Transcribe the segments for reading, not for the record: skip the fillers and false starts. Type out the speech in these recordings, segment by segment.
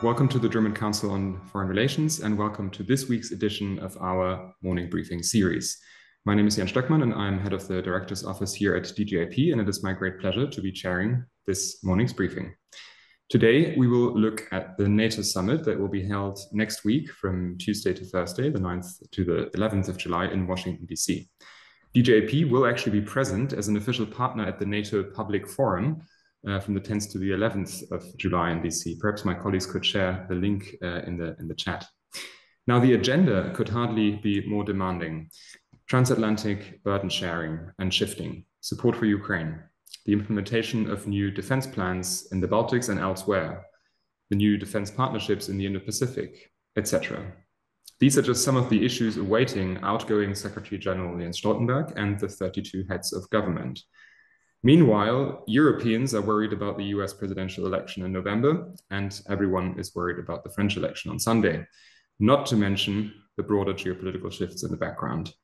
Welcome to the German Council on Foreign Relations and welcome to this week's edition of our morning briefing series. My name is Jens Stöckmann and I'm head of the Director's Office here at DGAP, and it is my great pleasure to be chairing this morning's briefing. Today, we will look at the NATO summit that will be held next week from Tuesday to Thursday, the 9th to the 11th of July in Washington, D.C. DGAP will actually be present as an official partner at the NATO Public Forum from the 10th to the 11th of July in DC. Perhaps my colleagues could share the link in the chat. Now, the agenda could hardly be more demanding. Transatlantic burden sharing and shifting, support for Ukraine, the implementation of new defense plans in the Baltics and elsewhere, the new defense partnerships in the Indo-Pacific, etc. These are just some of the issues awaiting outgoing Secretary General Jens Stoltenberg and the 32 heads of government. Meanwhile, Europeans are worried about the US presidential election in November, and everyone is worried about the French election on Sunday, not to mention the broader geopolitical shifts in the background.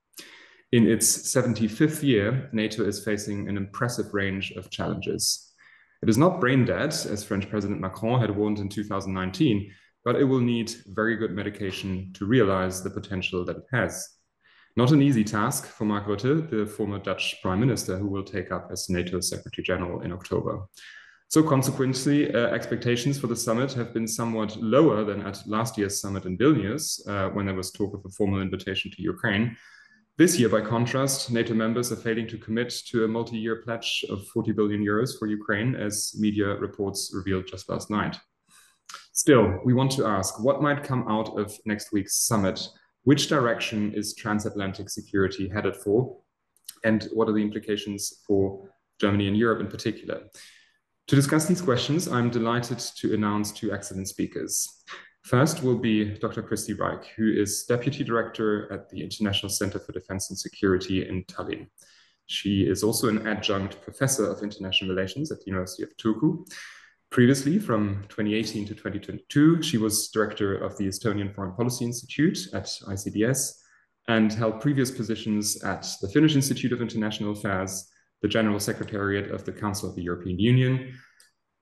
In its 75th year, NATO is facing an impressive range of challenges. It is not brain dead, as French President Macron had warned in 2019, but it will need very good medication to realize the potential that it has. Not an easy task for Mark Rutte, the former Dutch Prime Minister, who will take up as NATO Secretary General in October. So consequently, expectations for the summit have been somewhat lower than at last year's summit in Vilnius, when there was talk of a formal invitation to Ukraine. This year, by contrast, NATO members are failing to commit to a multi-year pledge of 40 billion euros for Ukraine, as media reports revealed just last night. Still, we want to ask, what might come out of next week's summit? Which direction is transatlantic security headed for? And what are the implications for Germany and Europe in particular? To discuss these questions, I'm delighted to announce two excellent speakers. First will be Dr. Kristi Raik, who is Deputy Director at the International Center for Defense and Security in Tallinn. She is also an adjunct professor of international relations at the University of Turku. Previously, from 2018 to 2022, she was director of the Estonian Foreign Policy Institute at ICDS and held previous positions at the Finnish Institute of International Affairs, the General Secretariat of the Council of the European Union.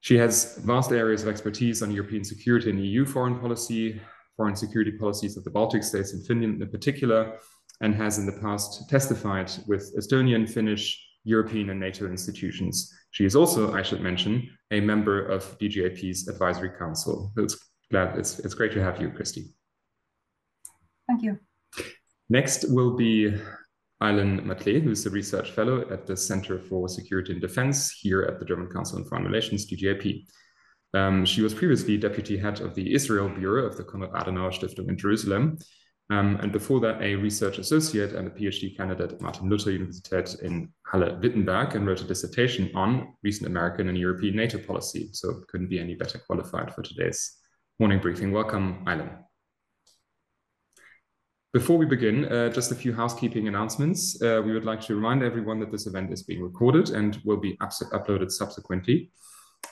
She has vast areas of expertise on European security and EU foreign policy, foreign security policies of the Baltic states and Finland in particular, and has in the past testified with Estonian, Finnish, European and NATO institutions. She is also, I should mention, a member of DGAP's Advisory Council. It's great to have you, Kristi. Thank you. Next will be Aylin Matlé, who's a research fellow at the Center for Security and Defense here at the German Council on Foreign Relations, DGAP. She was previously deputy head of the Israel Bureau of the Konrad Adenauer Stiftung in Jerusalem, and before that, a research associate and a PhD candidate at Martin Luther Universität in Halle-Wittenberg, and wrote a dissertation on recent American and European NATO policy. So couldn't be any better qualified for today's morning briefing. Welcome, Aylin. Before we begin, just a few housekeeping announcements. We would like to remind everyone that this event is being recorded and will be uploaded subsequently.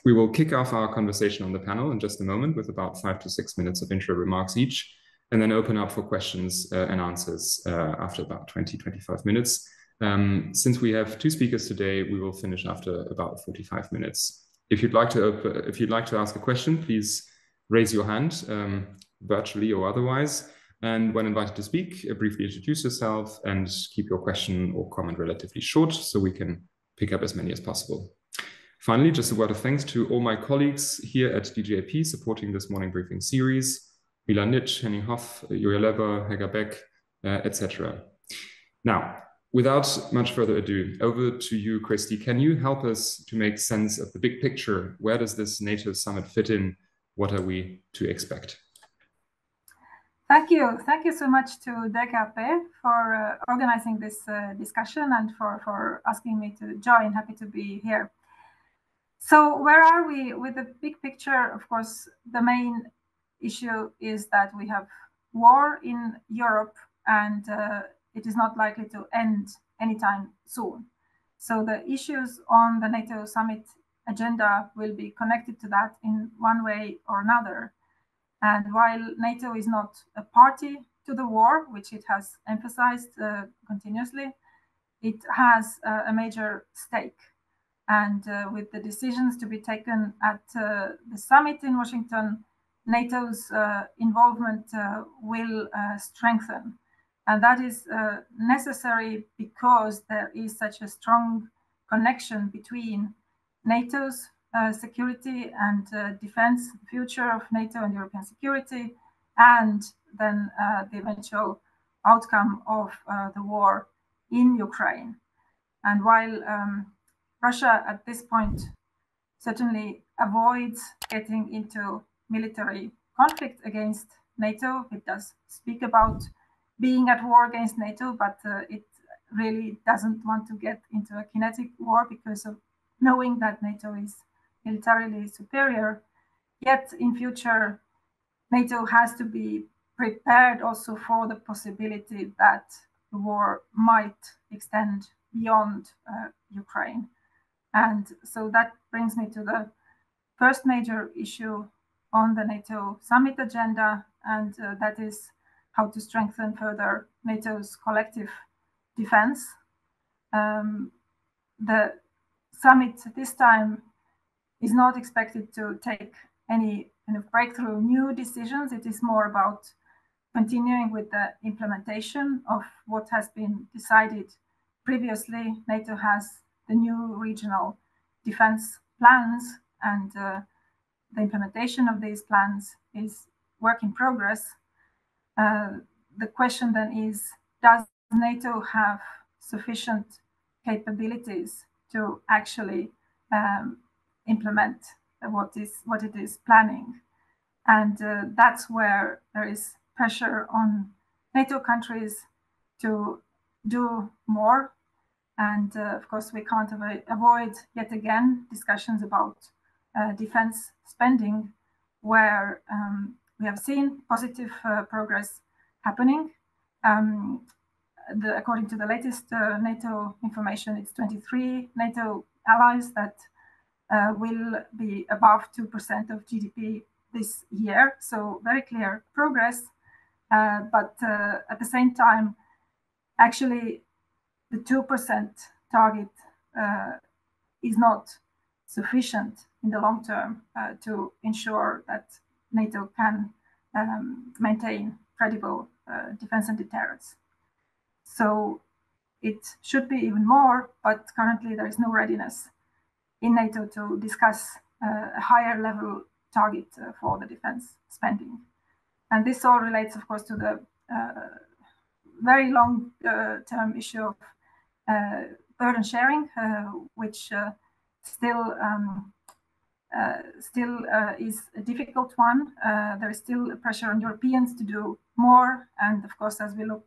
We will kick off our conversation on the panel in just a moment with about 5 to 6 minutes of intro remarks each, and then open up for questions and answers after about 20-25 minutes. Since we have two speakers today, we will finish after about 45 minutes. If you'd like to ask a question, please raise your hand, virtually or otherwise. And when invited to speak, briefly introduce yourself and keep your question or comment relatively short so we can pick up as many as possible. Finally, just a word of thanks to all my colleagues here at DGAP supporting this morning briefing series. Milan Nitsch, Henning Hoff, Julia Leber, Helga Beck, etc. Now, without much further ado, over to you, Kristi. Can you help us to make sense of the big picture? Where does this NATO summit fit in? What are we to expect? Thank you. Thank you so much to DGAP for organizing this discussion and for asking me to join. Happy to be here. So where are we with the big picture? Of course, the main issue is that we have war in Europe and it is not likely to end anytime soon. So the issues on the NATO summit agenda will be connected to that in one way or another. And while NATO is not a party to the war, which it has emphasized continuously, it has a major stake. And with the decisions to be taken at the summit in Washington, NATO's involvement will strengthen. And that is necessary because there is such a strong connection between NATO's security and defense, future of NATO and European security, and then the eventual outcome of the war in Ukraine. And while Russia at this point certainly avoids getting into military conflict against NATO, it does speak about being at war against NATO, but it really doesn't want to get into a kinetic war because of knowing that NATO is militarily superior. Yet in future, NATO has to be prepared also for the possibility that the war might extend beyond Ukraine. And so that brings me to the first major issue on the NATO summit agenda, and that is how to strengthen further NATO's collective defense. The summit this time is not expected to take any kind of breakthrough new decisions. It is more about continuing with the implementation of what has been decided previously. NATO has the new regional defense plans, and the implementation of these plans is work in progress. The question then is, does NATO have sufficient capabilities to actually implement what it is planning? And that's where there is pressure on NATO countries to do more. And of course, we can't avoid yet again discussions about defense spending, where we have seen positive progress happening. According to the latest NATO information, it's 23 NATO allies that will be above 2% of GDP this year. So very clear progress. But at the same time, actually, the 2% target is not sufficient in the long term to ensure that NATO can maintain credible defense and deterrence. So it should be even more, but currently there is no readiness in NATO to discuss a higher level target for the defense spending. And this all relates, of course, to the very long-term issue of burden sharing, which still is a difficult one. There is still pressure on Europeans to do more, and of course, as we look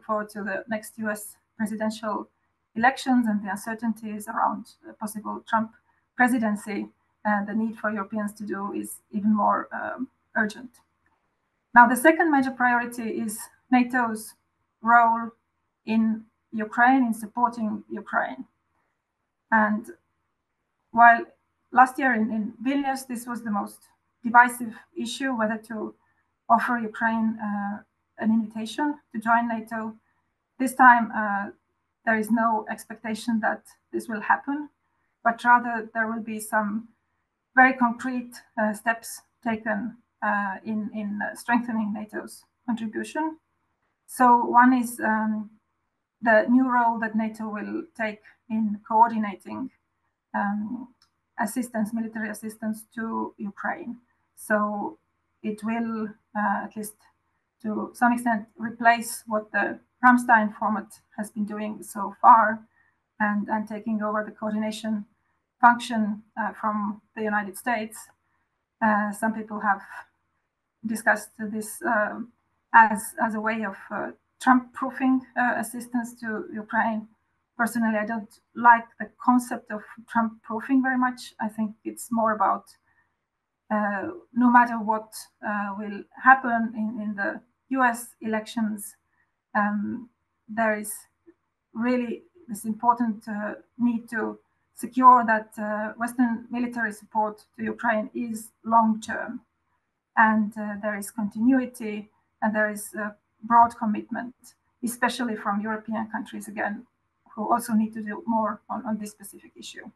forward to the next US presidential elections and the uncertainties around a possible Trump presidency, the need for Europeans to do is even more urgent. Now, the second major priority is NATO's role in Ukraine, in supporting Ukraine. And while last year in Vilnius, this was the most divisive issue, whether to offer Ukraine an invitation to join NATO, this time there is no expectation that this will happen, but rather there will be some very concrete steps taken in strengthening NATO's contribution. So one is the new role that NATO will take in coordinating assistance, military assistance to Ukraine. So it will, at least to some extent, replace what the Ramstein format has been doing so far, and taking over the coordination function from the United States. Some people have discussed this as a way of Trump-proofing assistance to Ukraine. Personally, I don't like the concept of Trump-proofing very much. I think it's more about no matter what will happen in the US elections, there is really this important need to secure that Western military support to Ukraine is long-term, and there is continuity, and there is a broad commitment, especially from European countries, again, who also need to do more on this specific issue.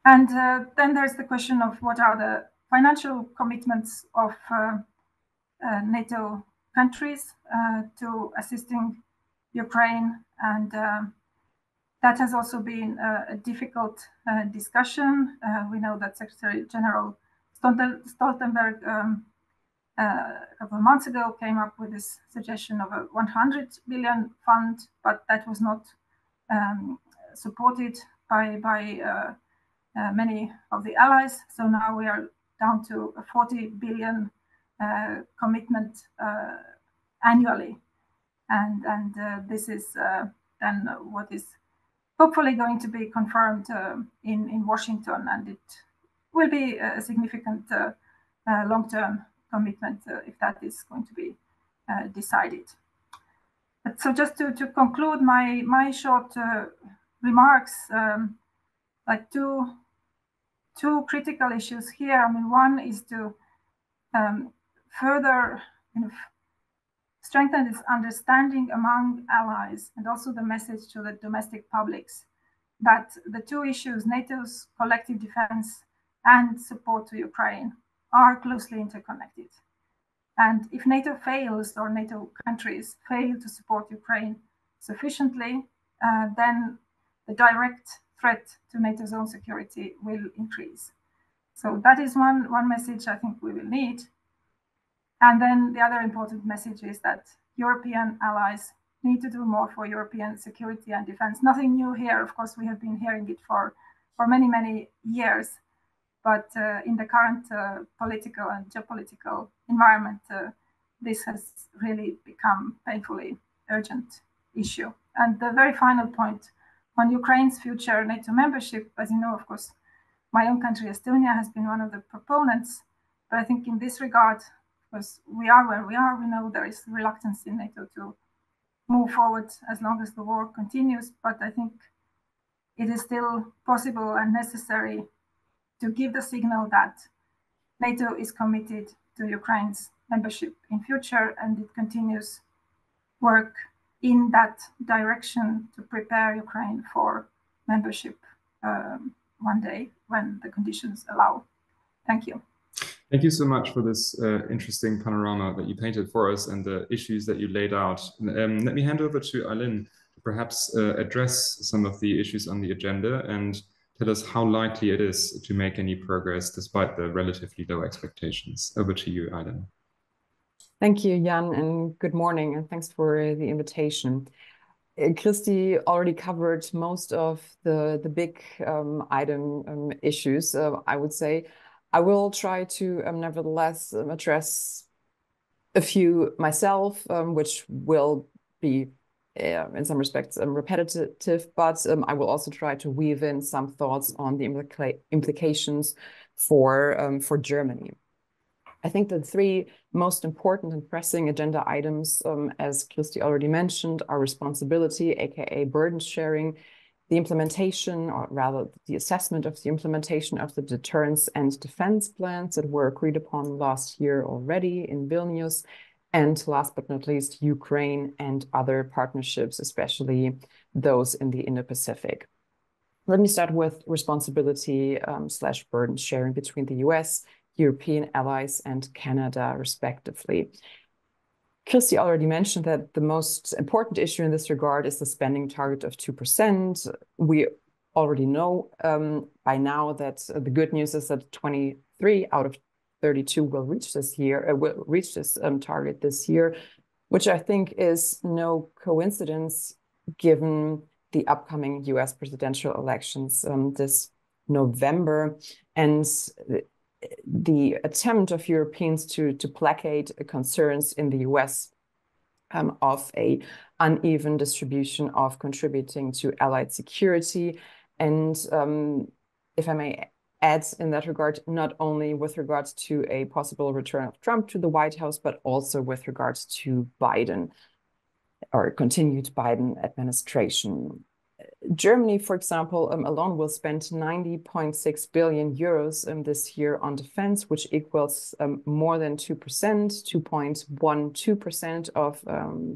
And then there's the question of what are the financial commitments of NATO countries to assisting Ukraine, and that has also been a difficult discussion. We know that Secretary General Stoltenberg a couple of months ago came up with this suggestion of a 100 billion fund, but that was not supported by many of the allies. So now we are down to a 40 billion commitment annually, and this is then what is hopefully going to be confirmed in Washington, and it will be a significant long-term commitment if that is going to be decided. But so just to conclude my short remarks, like two critical issues here. I mean, one is to further strengthen this understanding among allies, and also the message to the domestic publics that the two issues, NATO's collective defense and support to Ukraine, are closely interconnected. And if NATO fails, or NATO countries fail to support Ukraine sufficiently, then the direct threat to NATO's own security will increase. So that is one message I think we will need. And then the other important message is that European allies need to do more for European security and defense. Nothing new here. Of course, we have been hearing it for many, many years. But in the current political and geopolitical environment, this has really become a painfully urgent issue. And the very final point on Ukraine's future NATO membership, as you know, of course, my own country, Estonia, has been one of the proponents. But I think in this regard, because we are where we are, we know there is reluctance in NATO to move forward as long as the war continues. But I think it is still possible and necessary to give the signal that NATO is committed to Ukraine's membership in future, and it continues work in that direction to prepare Ukraine for membership one day when the conditions allow. Thank you. Thank you so much for this interesting panorama that you painted for us and the issues that you laid out. Let me hand over to Aylin to perhaps address some of the issues on the agenda and tell us how likely it is to make any progress despite the relatively low expectations. Over to you, Aylin. Thank you, Jan, and good morning, and thanks for the invitation. Kristi already covered most of the big item issues, I would say. I will try to nevertheless address a few myself, which will be in some respects repetitive, but I will also try to weave in some thoughts on the implications for Germany. I think the three most important and pressing agenda items, as Kristi already mentioned, are responsibility, aka burden sharing, the implementation, or rather the assessment of the implementation of the deterrence and defense plans that were agreed upon last year already in Vilnius, and last but not least, Ukraine and other partnerships, especially those in the Indo-Pacific. Let me start with responsibility slash burden sharing between the US, European allies, and Canada, respectively. Kristi already mentioned that the most important issue in this regard is the spending target of 2%. We already know by now that the good news is that 23 out of 32 will reach this year, will reach this target this year, which I think is no coincidence given the upcoming US presidential elections this November, and the attempt of Europeans to placate concerns in the US of an uneven distribution of contributing to allied security. And if I may add in that regard, not only with regards to a possible return of Trump to the White House, but also with regards to Biden or continued Biden administration. Germany, for example, alone will spend 90.6 billion euros this year on defense, which equals more than 2%, 2.12% of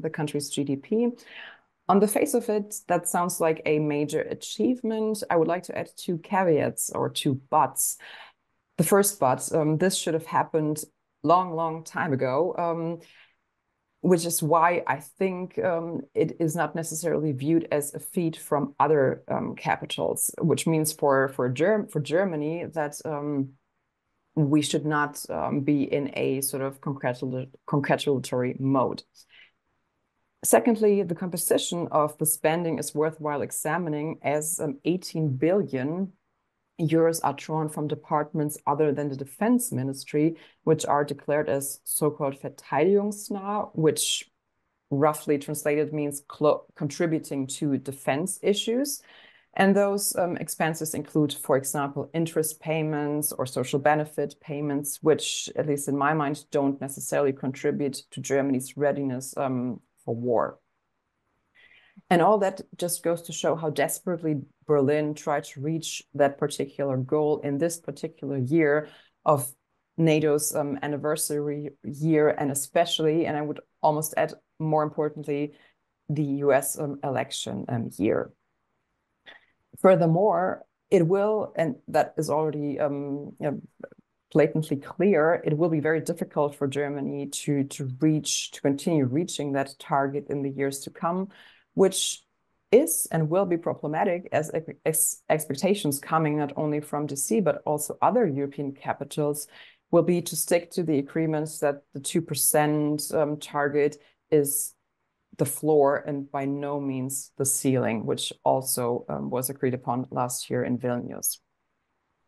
the country's GDP. On the face of it, that sounds like a major achievement. I would like to add two caveats or two buts. the first but. This should have happened long time ago, which is why I think it is not necessarily viewed as a feat from other capitals, which means for Germany that we should not be in a sort of congratulatory mode. Secondly, the composition of the spending is worthwhile examining, as 18 billion euros are drawn from departments other than the defense ministry, which are declared as so-called verteidigungsnah, which roughly translated means contributing to defense issues. And those expenses include, for example, interest payments or social benefit payments, which, at least in my mind, don't necessarily contribute to Germany's readiness for war. And all that just goes to show how desperately Berlin tried to reach that particular goal in this particular year of NATO's anniversary year, and especially, and I would almost add more importantly, the US election year. Furthermore, it will, and that is already blatantly clear, it will be very difficult for Germany to continue reaching that target in the years to come, which is and will be problematic as expectations coming not only from DC, but also other European capitals will be to stick to the agreements that the 2% target is the floor and by no means the ceiling, which also was agreed upon last year in Vilnius.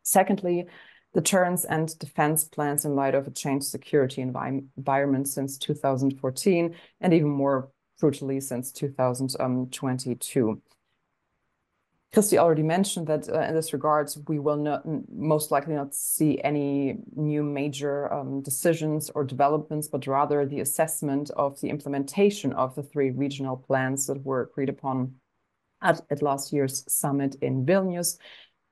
Secondly, the turns and defense plans in light of a changed security environment since 2014, and even more brutally since 2022. Kristi already mentioned that in this regard, we will most likely not see any new major decisions or developments, but rather the assessment of the implementation of the 3 regional plans that were agreed upon at last year's summit in Vilnius,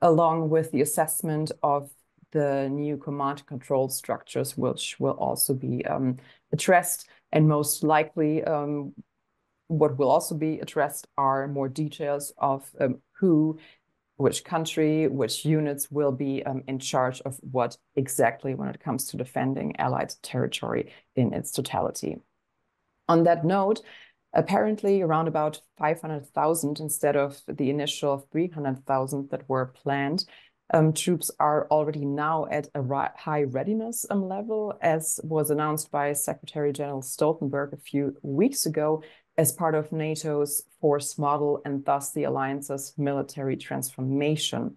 along with the assessment of the new command and control structures, which will also be addressed. And most likely, what will also be addressed are more details of which country, which units will be in charge of what exactly when it comes to defending Allied territory in its totality. On that note, apparently around about 500,000 instead of the initial 300,000 that were planned, troops are already now at a high readiness level, as was announced by Secretary General Stoltenberg a few weeks ago as part of NATO's force model and thus the alliance's military transformation.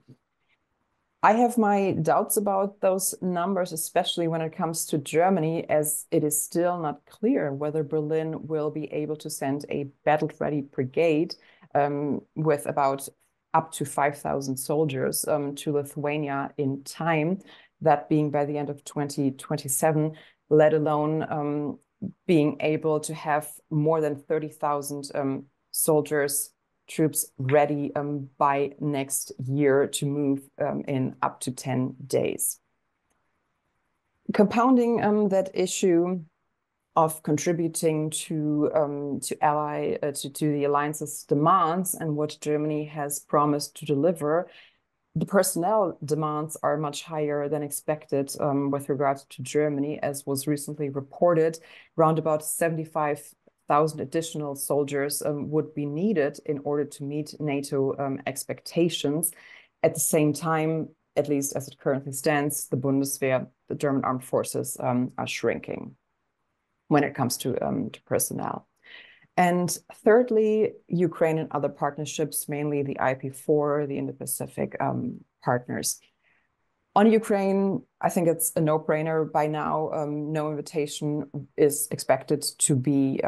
I have my doubts about those numbers, especially when it comes to Germany, as it is still not clear whether Berlin will be able to send a battle-ready brigade with about up to 5,000 soldiers to Lithuania in time, that being by the end of 2027, let alone being able to have more than 30,000 soldiers, troops ready by next year to move in up to 10 days. Compounding that issue of contributing to the alliance's demands and what Germany has promised to deliver, the personnel demands are much higher than expected with regard to Germany, as was recently reported. Around about 75,000 additional soldiers would be needed in order to meet NATO expectations. At the same time, at least as it currently stands, the Bundeswehr, the German armed forces, are shrinking when it comes to personnel. And thirdly, Ukraine and other partnerships, mainly the IP4, the Indo-Pacific partners. On Ukraine, I think it's a no-brainer by now. No invitation is expected to be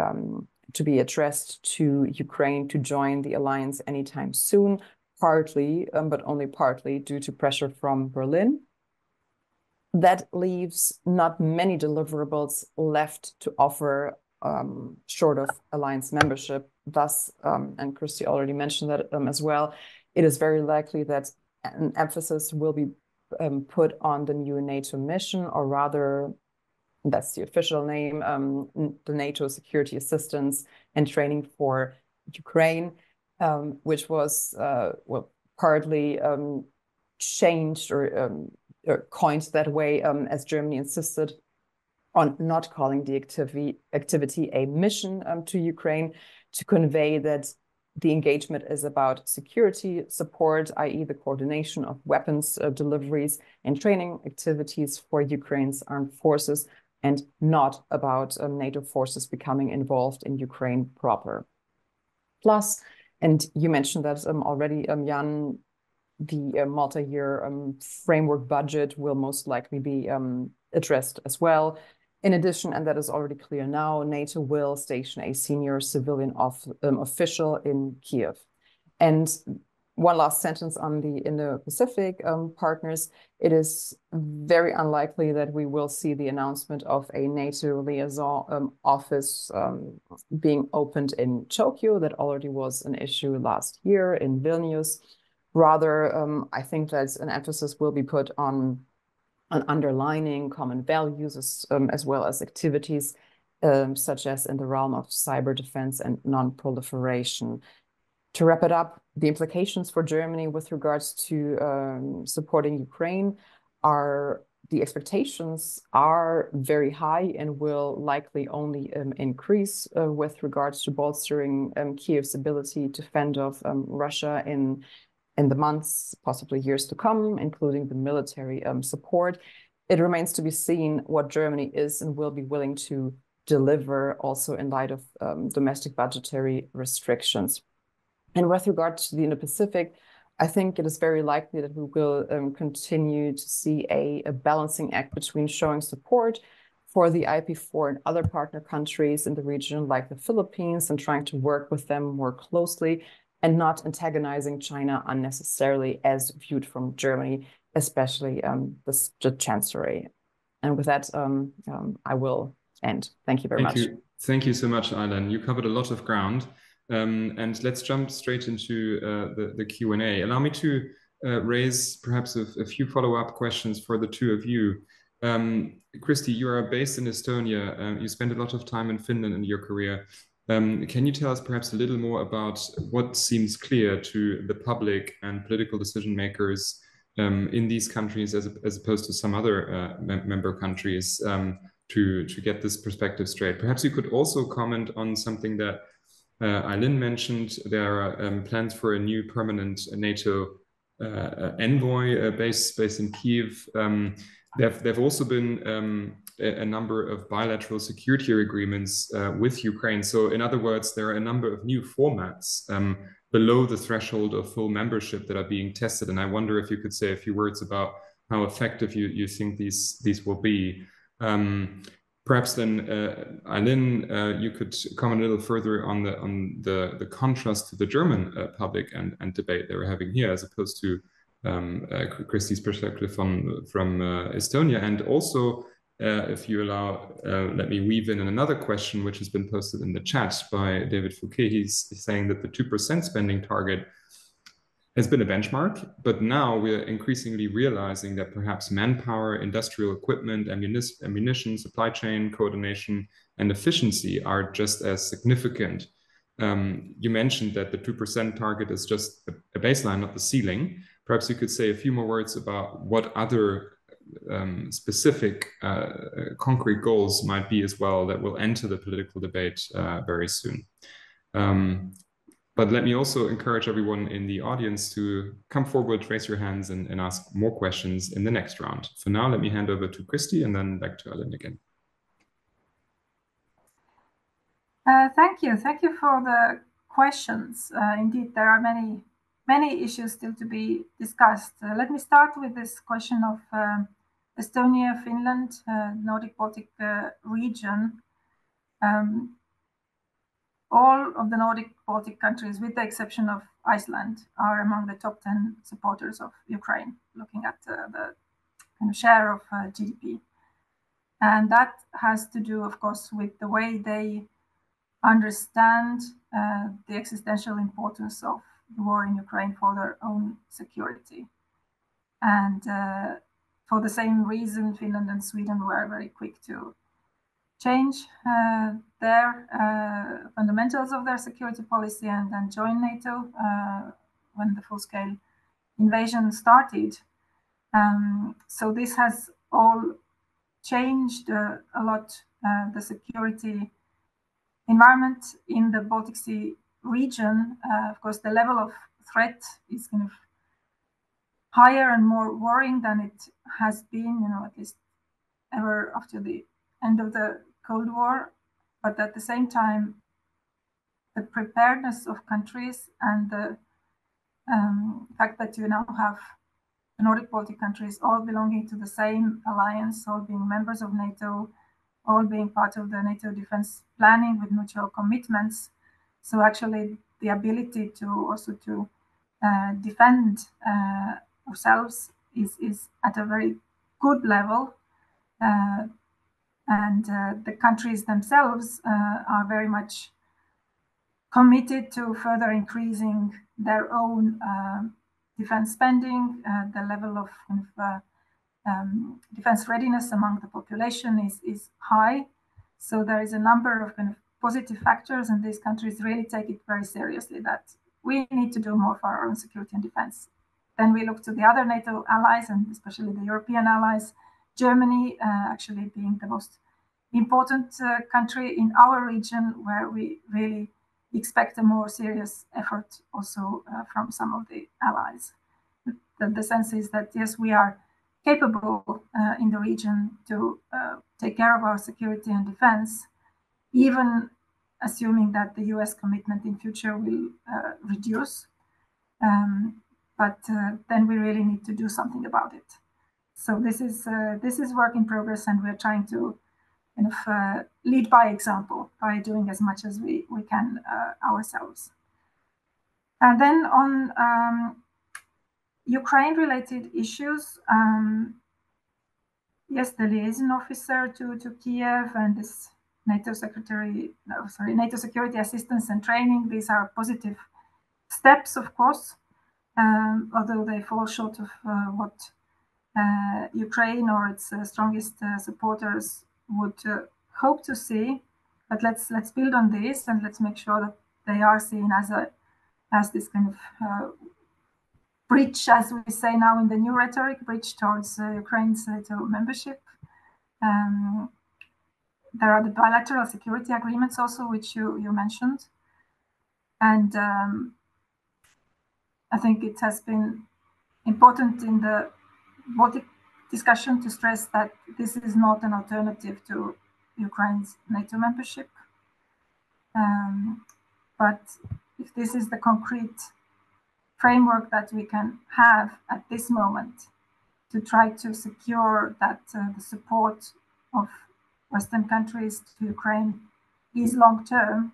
addressed to Ukraine to join the alliance anytime soon, partly, but only partly, due to pressure from Berlin. That leaves not many deliverables left to offer short of alliance membership. Thus, and Kristi already mentioned that as well, it is very likely that an emphasis will be put on the new NATO mission, or rather, that's the official name, the NATO Security Assistance and Training for Ukraine, which was partly changed or coined that way, as Germany insisted on not calling the activity a mission to Ukraine, to convey that the engagement is about security support, i.e. the coordination of weapons deliveries and training activities for Ukraine's armed forces, and not about NATO forces becoming involved in Ukraine proper. Plus, and you mentioned that already, Jan, the multi-year framework budget will most likely be addressed as well. In addition, and that is already clear now, NATO will station a senior civilian official in Kiev. And one last sentence on the Indo-Pacific partners. It is very unlikely that we will see the announcement of a NATO liaison office being opened in Tokyo. That already was an issue last year in Vilnius. Rather, I think that an emphasis will be put on underlining common values as well as activities such as in the realm of cyber defense and non-proliferation. To wrap it up, the implications for Germany with regards to supporting Ukraine are, the expectations are very high and will likely only increase with regards to bolstering Kiev's ability to fend off Russia in the months, possibly years to come, including the military support. It remains to be seen what Germany is and will be willing to deliver also in light of domestic budgetary restrictions. And with regard to the Indo-Pacific, I think it is very likely that we will continue to see a balancing act between showing support for the IP4 and other partner countries in the region, like the Philippines, and trying to work with them more closely, and not antagonizing China unnecessarily as viewed from Germany, especially the Chancellery. And with that, I will end. Thank you very much. Thank you so much, Aylin. You covered a lot of ground. And let's jump straight into the Q&A. Allow me to raise perhaps a few follow-up questions for the two of you. Kristi, you are based in Estonia. You spent a lot of time in Finland in your career. Can you tell us perhaps a little more about what seems clear to the public and political decision makers in these countries as opposed to some other member countries to get this perspective straight? Perhaps you could also comment on something that Aylin mentioned. There are plans for a new permanent NATO envoy based in Kiev. There've also been a number of bilateral security agreements with Ukraine. So in other words, there are a number of new formats below the threshold of full membership that are being tested. And I wonder if you could say a few words about how effective you think these will be. Perhaps then, Aylin, you could comment a little further on the contrast to the German public and debate they were having here, as opposed to Kristi's perspective from Estonia. And also, if you allow, let me weave in another question, which has been posted in the chat by David Fouquet. He's saying that the 2% spending target has been a benchmark, but now we're increasingly realizing that perhaps manpower, industrial equipment, ammunition, supply chain coordination, and efficiency are just as significant. You mentioned that the 2% target is just a baseline, not the ceiling. Perhaps you could say a few more words about what other specific concrete goals might be as well that will enter the political debate very soon. But let me also encourage everyone in the audience to come forward, raise your hands, and ask more questions in the next round. For now, let me hand over to Kristi and then back to Aylin again. Thank you. Thank you for the questions. Indeed, there are many issues still to be discussed. Let me start with this question of Estonia, Finland, Nordic-Baltic region. All of the Nordic-Baltic countries, with the exception of Iceland, are among the top 10 supporters of Ukraine, looking at the kind of share of GDP. And that has to do, of course, with the way they understand the existential importance of the war in Ukraine for their own security. And for the same reason, Finland and Sweden were very quick to change their fundamentals of their security policy and then join NATO when the full-scale invasion started. So this has all changed a lot the security environment in the Baltic Sea region. Of course, the level of threat is kind of higher and more worrying than it has been, at least ever after the end of the Cold War. But at the same time, the preparedness of countries and the fact that you now have the Nordic Baltic countries all belonging to the same alliance, all being members of NATO, all being part of the NATO defense planning with mutual commitments. So actually the ability to also to defend ourselves is at a very good level. And the countries themselves are very much committed to further increasing their own defense spending. The level of defense readiness among the population is high. So there is a number of kind of positive factors, and these countries really take it very seriously that we need to do more for our own security and defense. Then we look to the other NATO allies, and especially the European allies, Germany actually being the most important country in our region, where we really expect a more serious effort also from some of the allies. The sense is that, yes, we are capable in the region to take care of our security and defense, even assuming that the US commitment in future will reduce. But then we really need to do something about it. So this is work in progress, and we're trying to kind of lead by example by doing as much as we can ourselves. And then on Ukraine-related issues, yes, the liaison officer to Kiev and this NATO Security Assistance and Training, these are positive steps, of course, although they fall short of what Ukraine or its strongest supporters would hope to see. But let's build on this, and let's make sure that they are seen as this kind of bridge, as we say now in the new rhetoric, bridge towards Ukraine's NATO membership. There are the bilateral security agreements also, which you mentioned. And I think it has been important in the Baltic discussion to stress that this is not an alternative to Ukraine's NATO membership. But if this is the concrete framework that we can have at this moment to try to secure that the support of Western countries to Ukraine is long-term,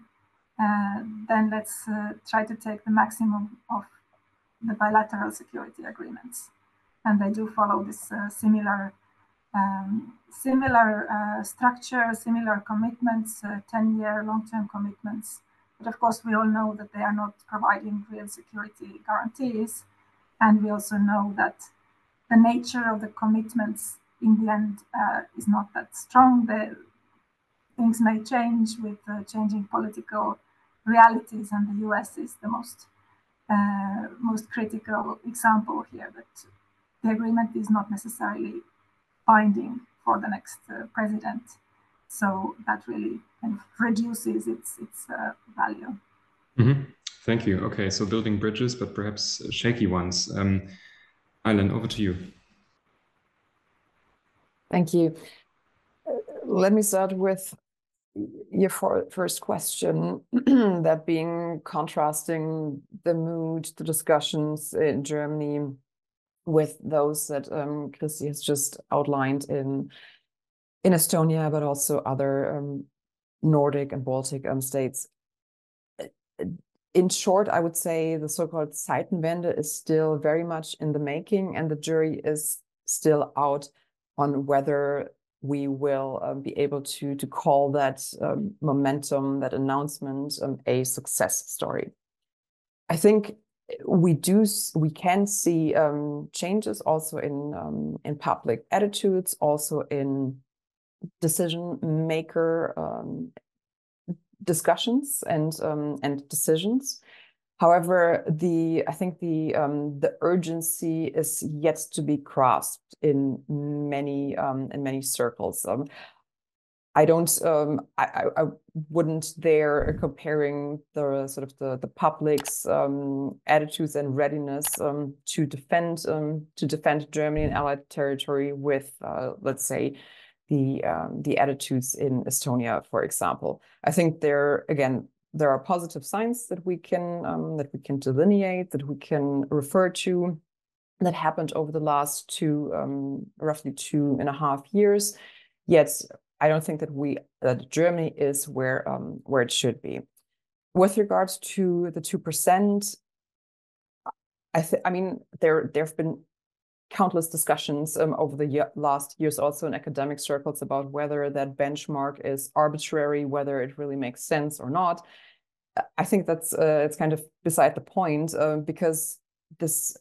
then let's try to take the maximum of the bilateral security agreements. And they do follow this similar structure, similar commitments, 10-year long-term commitments. But of course, we all know that they are not providing real security guarantees. And we also know that the nature of the commitments in the end is not that strong. Things may change with changing political realities, and the US is the most critical example here, that the agreement is not necessarily binding for the next president. So that really kind of reduces its value. Mm-hmm. Thank you. Okay, so building bridges, but perhaps shaky ones. Aylin, over to you. Thank you. Let me start with your first question, that being contrasting the mood, the discussions in Germany with those that Kristi has just outlined in Estonia, but also other Nordic and Baltic states. In short, I would say the so-called Zeitenwende is still very much in the making, and the jury is still out on whether we will be able to call that momentum, that announcement, a success story. I think we can see changes also in public attitudes, also in decision maker discussions and decisions. However, I think the urgency is yet to be grasped in many circles. I wouldn't dare comparing the sort of the public's attitudes and readiness to defend Germany and allied territory with let's say the attitudes in Estonia, for example. I think there are positive signs that we can delineate, that we can refer to, that happened over the last roughly 2.5 years. Yet I don't think that Germany is where it should be. With regards to the 2%, I mean there have been countless discussions over the last years, also in academic circles, about whether that benchmark is arbitrary, whether it really makes sense or not. I think that's it's kind of beside the point, because this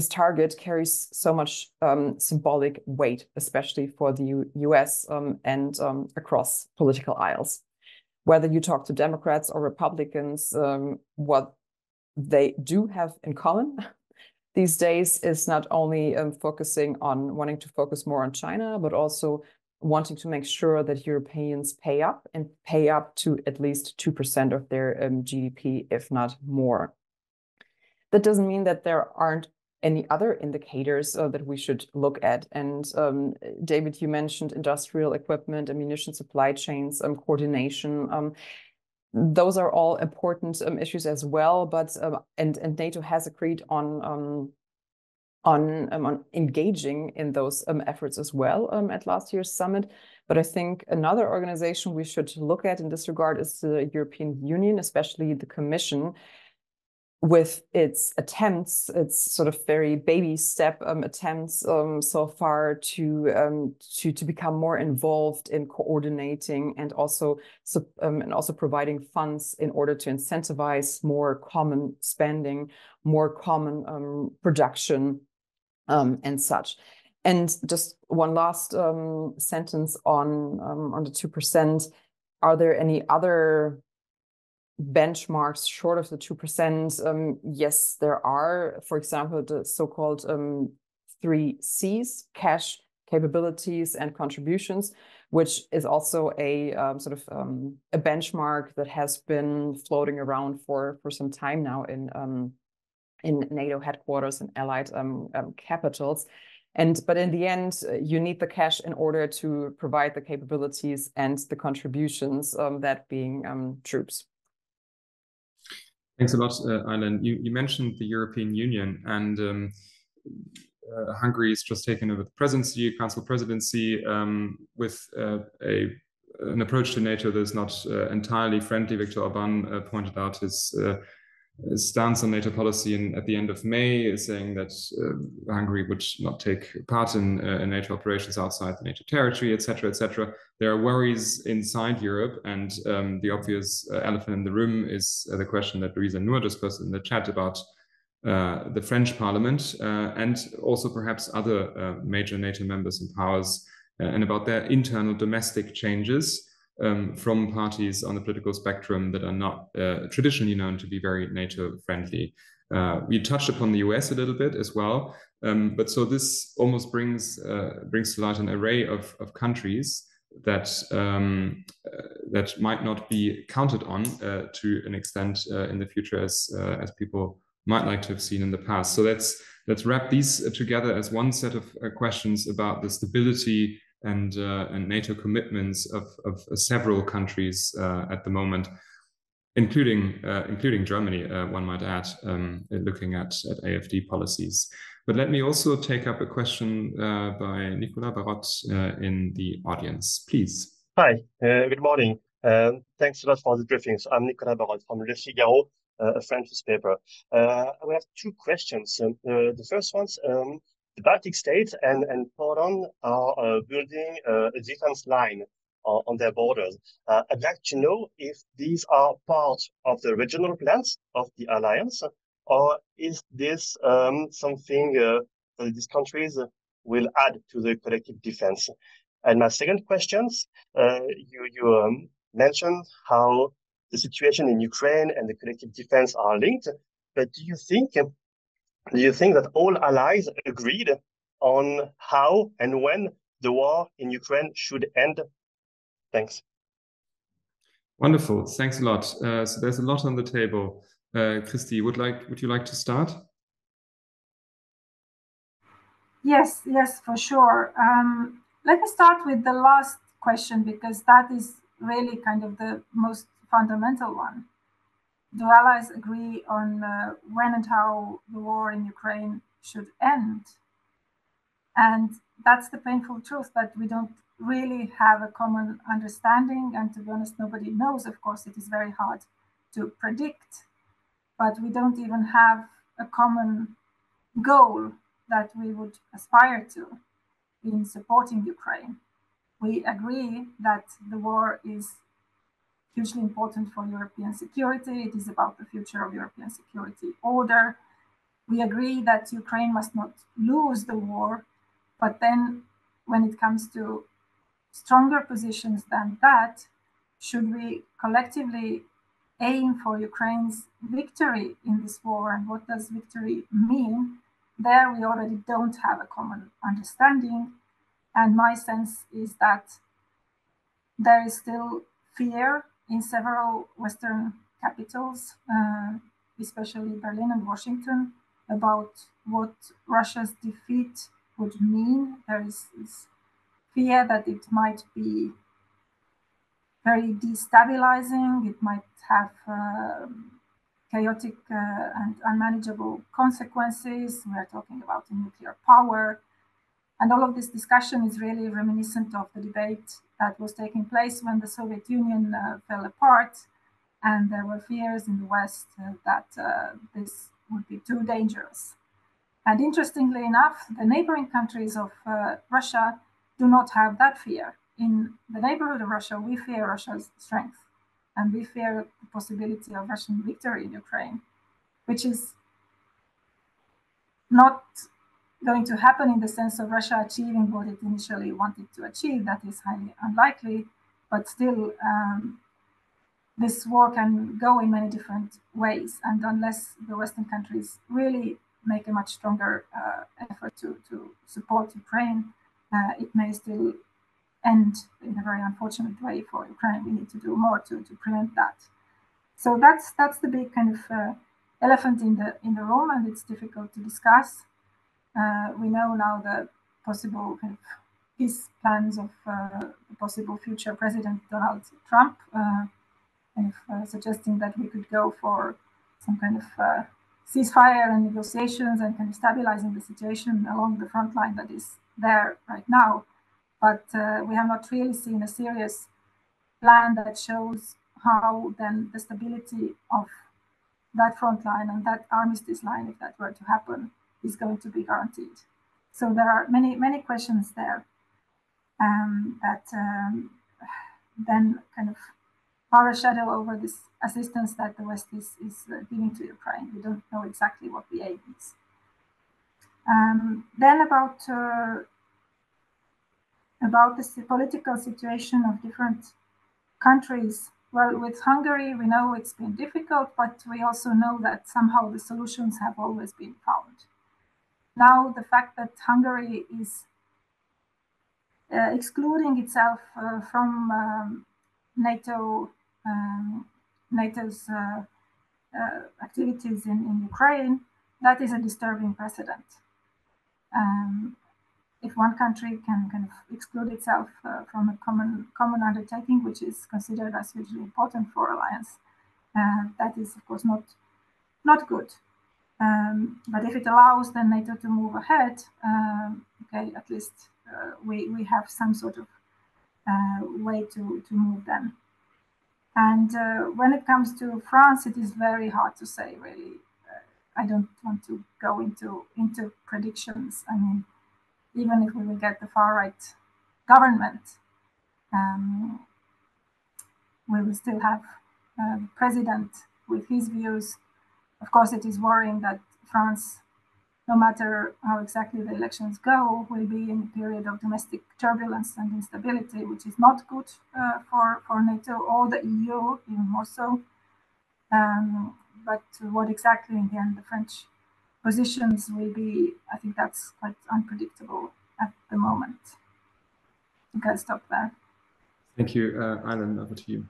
target carries so much symbolic weight, especially for the US and across political aisles. Whether you talk to Democrats or Republicans, what they do have in common these days is not only focusing on wanting to focus more on China, but also wanting to make sure that Europeans pay up to at least 2% of their GDP, if not more. That doesn't mean that there aren't any other indicators that we should look at. And David, you mentioned industrial equipment, ammunition supply chains, coordination. Those are all important issues as well. But and NATO has agreed on engaging in those efforts as well at last year's summit. But I think another organization we should look at in this regard is the European Union, especially the Commission, with its attempts, its sort of very baby step attempts so far to become more involved in coordinating and also providing funds in order to incentivize more common spending, more common production, and such. And just one last sentence on the 2%. Are there any other benchmarks short of the 2%? Yes, there are. For example, the so-called 3 Cs: cash, capabilities, and contributions, which is also a sort of a benchmark that has been floating around for some time now in NATO headquarters and allied capitals. But in the end, you need the cash in order to provide the capabilities and the contributions, that being troops. Thanks a lot, Aylin. You mentioned the European Union, and Hungary has just taken over the presidency, council presidency, with an approach to NATO that is not entirely friendly. Viktor Orbán pointed out his stance on NATO policy at the end of May, saying that Hungary would not take part in NATO operations outside the NATO territory, etc., etc. There are worries inside Europe, and the obvious elephant in the room is the question that Louisa Noor discussed in the chat about the French Parliament and also perhaps other major NATO members and powers, and about their internal domestic changes from parties on the political spectrum that are not traditionally known to be very NATO friendly. We touched upon the US a little bit as well, but so this almost brings to light an array of countries that might not be counted on to an extent in the future as people might like to have seen in the past. So let's wrap these together as one set of questions about the stability and NATO commitments of several countries at the moment, including Germany, one might add, looking at AFD policies. But let me also take up a question by Nicolas Barot in the audience, please. Hi, good morning. Thanks a lot for the briefings. I'm Nicolas Barot from Le Figaro, a French newspaper. I have 2 questions. The first one's, the Baltic states and Poland are building a defense line on their borders. I'd like to know if these are part of the regional plans of the alliance, or is this something that these countries will add to the collective defense? And my second question, you mentioned how the situation in Ukraine and the collective defense are linked. but do you think that all allies agreed on how and when the war in Ukraine should end? Thanks. Wonderful. Thanks a lot. So there's a lot on the table. Kristi, would you like to start? Yes, for sure. Let me start with the last question, because that is really kind of the most fundamental one. Do allies agree on when and how the war in Ukraine should end? And that's the painful truth, that we don't really have a common understanding. And to be honest, nobody knows. Of course, it is very hard to predict, but we don't even have a common goal that we would aspire to in supporting Ukraine. We agree that the war is hugely important for European security. It is about the future of European security order. We agree that Ukraine must not lose the war, but then when it comes to stronger positions than that, should we collectively aim for Ukraine's victory in this war? And what does victory mean? There we already don't have a common understanding. And my sense is that there is still fear in several Western capitals, especially Berlin and Washington, about what Russia's defeat would mean. There is fear that it might be very destabilizing. It might have chaotic and unmanageable consequences. We are talking about nuclear power. And all of this discussion is really reminiscent of the debate that was taking place when the Soviet Union fell apart. And there were fears in the West that this would be too dangerous. And interestingly enough, the neighboring countries of Russia do not have that fear. In the neighborhood of Russia, we fear Russia's strength, and we fear the possibility of Russian victory in Ukraine, which is not going to happen in the sense of Russia achieving what it initially wanted to achieve. That is highly unlikely, but still, this war can go in many different ways. And unless the Western countries really make a much stronger effort to support Ukraine, it may still end in a very unfortunate way for Ukraine. We need to do more to prevent that. So that's the big kind of elephant in the room, and it's difficult to discuss. We know now the possible kind of peace plans of the possible future President Donald Trump, suggesting that we could go for some kind of ceasefire and negotiations and kind of stabilizing the situation along the front line that is there right now. But we have not really seen a serious plan that shows how then the stability of that front line and that armistice line, if that were to happen, is going to be guaranteed. So there are many questions there that then kind of are a shadow over this assistance that the West is giving to Ukraine. We don't know exactly what the aim is. Then about the political situation of different countries. Well, with Hungary, we know it's been difficult, but we also know that somehow the solutions have always been found. Now, the fact that Hungary is excluding itself from NATO's activities in Ukraine, that is a disturbing precedent. If one country can kind of exclude itself from a common undertaking, which is considered as hugely important for alliance, that is, of course, not good. But if it allows then NATO to move ahead, okay, at least we have some sort of way to move then. And when it comes to France, it is very hard to say, really. I don't want to go into predictions. I mean, even if we will get the far-right government, we will still have the president with his views. Of course, it is worrying that France, no matter how exactly the elections go, will be in a period of domestic turbulence and instability, which is not good for NATO or the EU, even more so. but what exactly in the end the French positions will be, I think that's quite unpredictable at the moment. I think I'll stop there. Thank you. Aylin, over to you.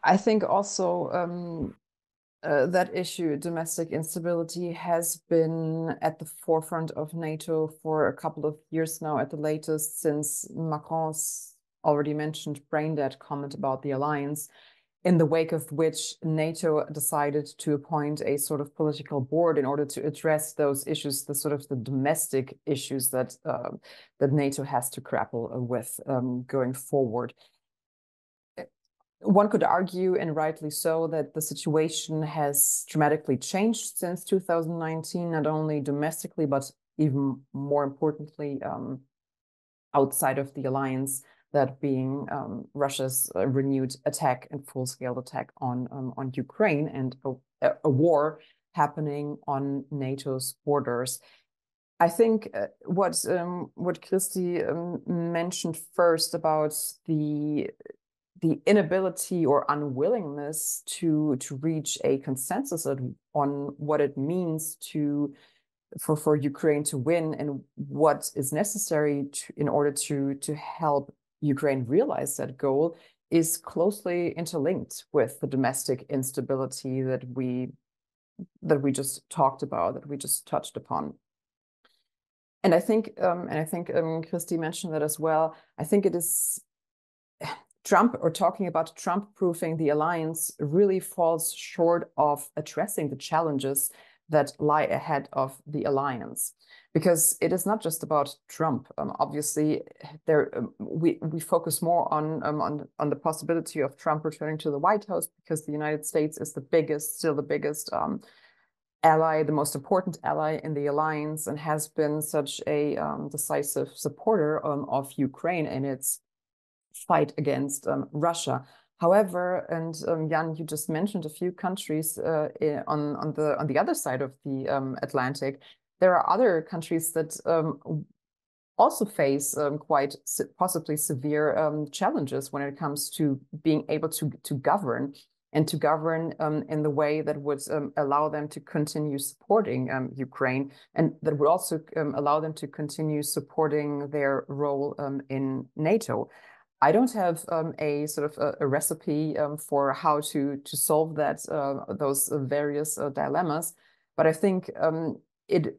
I think also that issue, domestic instability, has been at the forefront of NATO for a couple of years now, at the latest, since Macron's already mentioned brain-dead comment about the alliance, in the wake of which NATO decided to appoint a sort of political board in order to address those issues, the sort of the domestic issues that that NATO has to grapple with going forward. One could argue, and rightly so, that the situation has dramatically changed since 2019, not only domestically, but even more importantly, outside of the alliance, that being Russia's renewed attack and full-scale attack on Ukraine, and a war happening on NATO's borders. I think what Kristi mentioned first about the inability or unwillingness to reach a consensus on what it means for Ukraine to win and what is necessary in order to help Ukraine realize that goal is closely interlinked with the domestic instability that we just talked about, that we just touched upon. And I think Kristi mentioned that as well. I think it is Trump, or talking about Trump-proofing the alliance, really falls short of addressing the challenges that lie ahead of the alliance, because it is not just about Trump. Obviously, we focus more on the possibility of Trump returning to the White House, because the United States is still the biggest ally, the most important ally in the alliance, and has been such a decisive supporter of Ukraine in its fight against Russia. However, and Jan, you just mentioned a few countries on the other side of the Atlantic. There are other countries that also face quite possibly severe challenges when it comes to being able to govern, and to govern in the way that would allow them to continue supporting Ukraine, and that would also allow them to continue supporting their role in NATO. I don't have a sort of a recipe for how to solve those various dilemmas, but I think it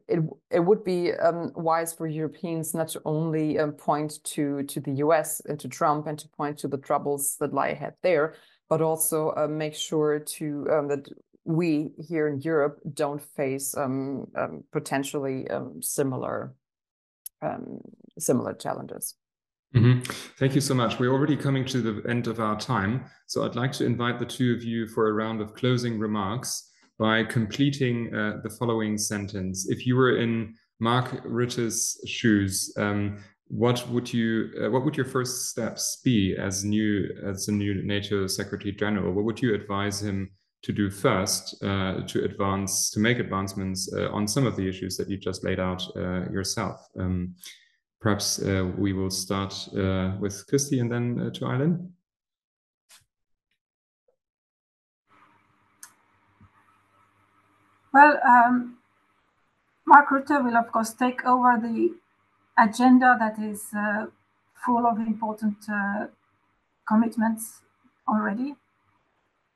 would be wise for Europeans not to only point to the US and to Trump and to point to the troubles that lie ahead there, but also make sure that we here in Europe don't face potentially similar challenges. Mm-hmm. Thank you so much. We're already coming to the end of our time, so I'd like to invite the two of you for a round of closing remarks by completing the following sentence. If you were in Mark Rutte's shoes, what would your first steps be as the new NATO Secretary General? What would you advise him to do first to make advancements on some of the issues that you just laid out yourself? Perhaps we will start with Kristi and then to Aylin. Well, Mark Rutte will, of course, take over the agenda that is full of important commitments already.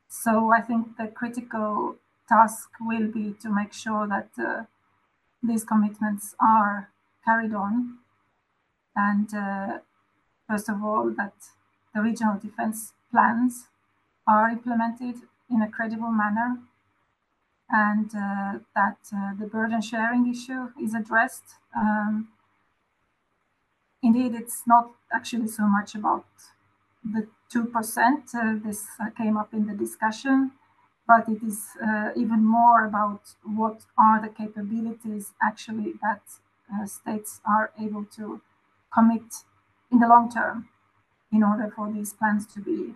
So I think the critical task will be to make sure that these commitments are carried on. And first of all, that the regional defense plans are implemented in a credible manner, and that the burden sharing issue is addressed. Indeed, it's not actually so much about the 2%. This came up in the discussion, but it is even more about what are the capabilities actually that states are able to commit in the long term in order for these plans to be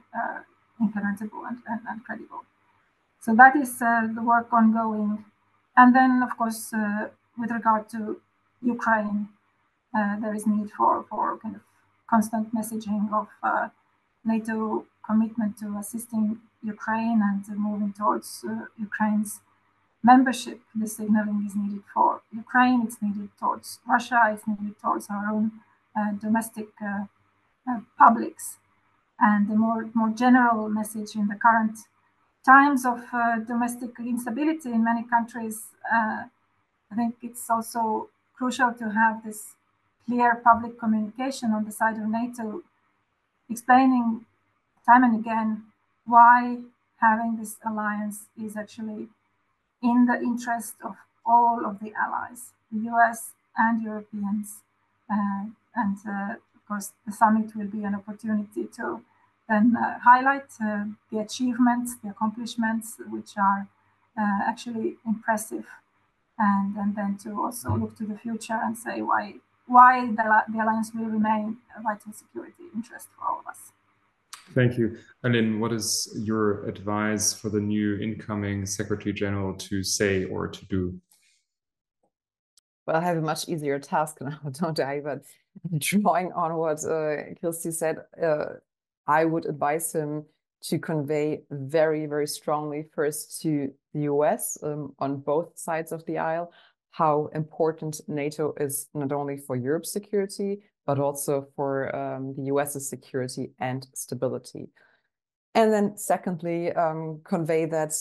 implementable and credible. So that is the work ongoing. And then, of course, with regard to Ukraine, there is need for kind of constant messaging of NATO commitment to assisting Ukraine and moving towards Ukraine's membership. The signaling is needed for Ukraine, it's needed towards Russia, it's needed towards our own domestic publics. And the more general message in the current times of domestic instability in many countries, I think it's also crucial to have this clear public communication on the side of NATO, explaining time and again why having this alliance is actually in the interest of all of the allies, the US and Europeans. And of course, the summit will be an opportunity to then highlight the achievements, the accomplishments, which are actually impressive, and then to also look to the future and say why the alliance will remain a vital security interest for all of us. Thank you. Aylin, what is your advice for the new incoming Secretary General to say or to do? Well, I have a much easier task now, don't I? But drawing on what Kristi said, I would advise him to convey very, very strongly first to the US on both sides of the aisle how important NATO is not only for Europe's security, but also for the US's security and stability. And then secondly, convey that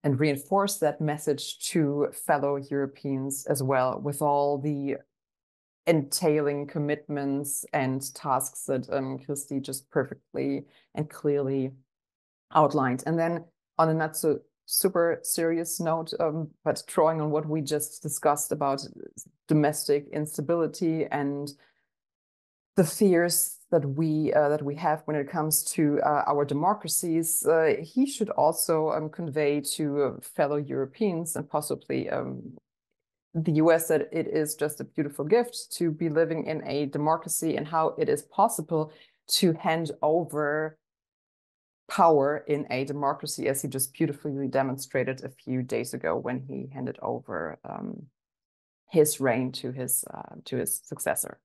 and reinforce that message to fellow Europeans as well, with all the entailing commitments and tasks that Kristi just perfectly and clearly outlined. And then on a not so super serious note, but drawing on what we just discussed about domestic instability and the fears that we have when it comes to our democracies, he should also convey to fellow Europeans and possibly the US that it is just a beautiful gift to be living in a democracy and how it is possible to hand over power in a democracy, as he just beautifully demonstrated a few days ago when he handed over his reign to his successor.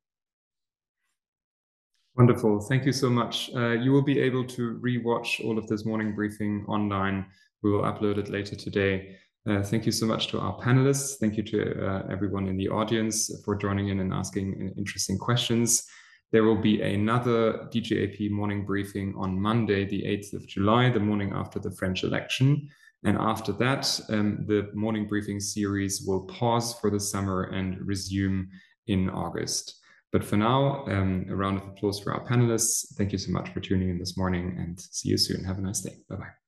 Wonderful. Thank you so much. You will be able to rewatch all of this morning briefing online. We will upload it later today. Thank you so much to our panelists. Thank you to everyone in the audience for joining in and asking interesting questions. There will be another DGAP morning briefing on Monday, the 8th of July, the morning after the French election. And after that, the morning briefing series will pause for the summer and resume in August. But for now, a round of applause for our panelists. Thank you so much for tuning in this morning and see you soon. Have a nice day. Bye-bye.